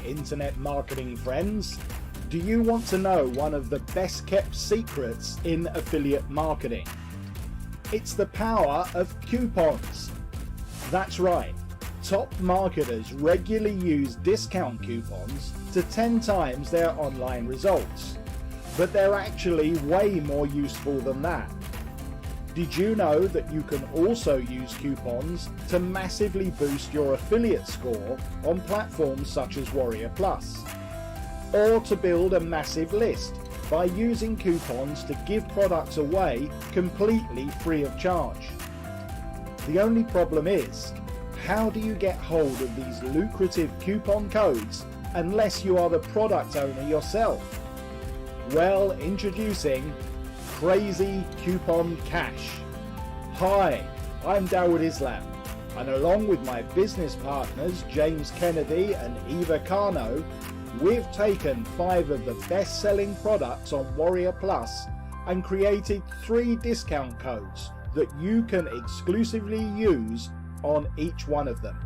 internet marketing friends. Do you want to know one of the best kept secrets in affiliate marketing? It's the power of coupons. That's right, top marketers regularly use discount coupons to 10 times their online results. But they're actually way more useful than that. Did you know that you can also use coupons to massively boost your affiliate score on platforms such as Warrior Plus? Or to build a massive list by using coupons to give products away completely free of charge? The only problem is, how do you get hold of these lucrative coupon codes unless you are the product owner yourself? Well, introducing Crazy Coupon Cash. Hi, I'm Dawud Islam, and along with my business partners James Kennedy and Eva Kano, we've taken 5 of the best-selling products on Warrior Plus and created 3 discount codes that you can exclusively use on each one of them.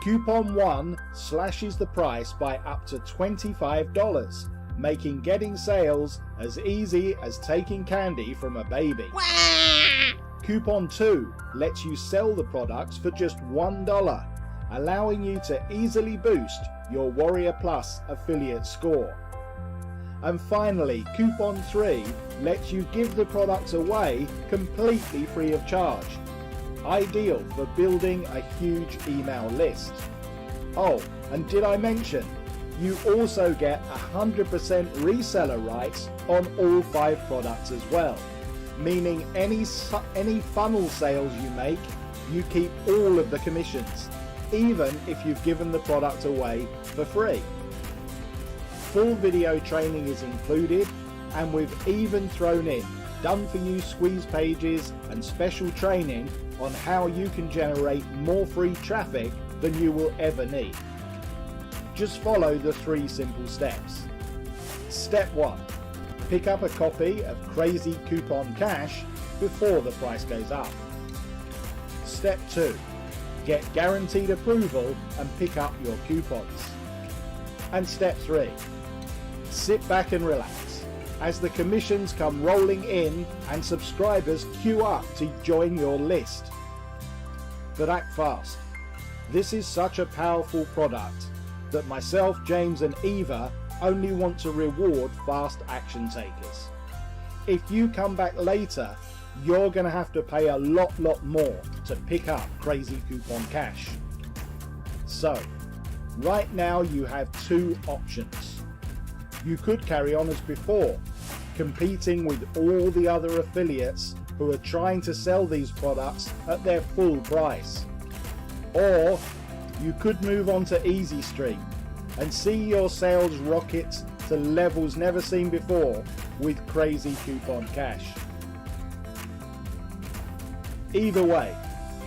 Coupon 1 slashes the price by up to $25, making getting sales as easy as taking candy from a baby. Coupon 2 lets you sell the products for just $1, allowing you to easily boost your Warrior Plus affiliate score. And finally, Coupon 3 lets you give the products away completely free of charge, ideal for building a huge email list. Oh, and did I mention, you also get 100% reseller rights on all 5 products as well, meaning any funnel sales you make, you keep all of the commissions, even if you've given the product away for free. Full video training is included, and we've even thrown in done-for-you squeeze pages and special training on how you can generate more free traffic than you will ever need. Just follow the 3 simple steps. Step 1. Pick up a copy of Crazy Coupon Cash before the price goes up. Step 2. Get guaranteed approval and pick up your coupons. And step 3. Sit back and relax as the commissions come rolling in and subscribers queue up to join your list. But act fast. This is such a powerful product that myself, James and Eva only want to reward fast action takers. If you come back later, you're going to have to pay a lot more to pick up Crazy Coupon Cash. So, right now you have 2 options. You could carry on as before, competing with all the other affiliates who are trying to sell these products at their full price. Or you could move on to Easy Street and see your sales rocket to levels never seen before with Crazy Coupon Cash. Either way,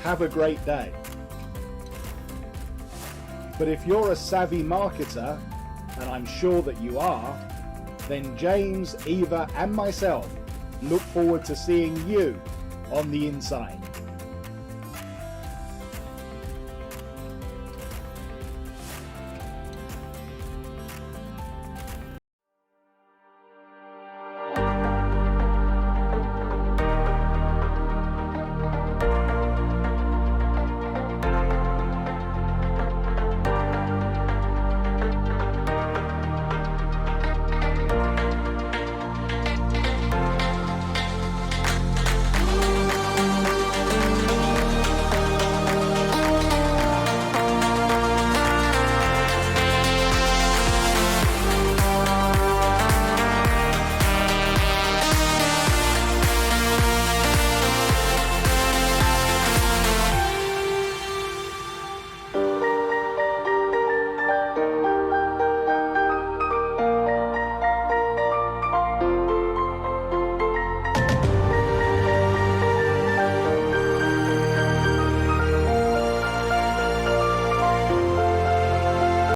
have a great day. But if you're a savvy marketer, and I'm sure that you are, then James, Eva and myself look forward to seeing you on the inside.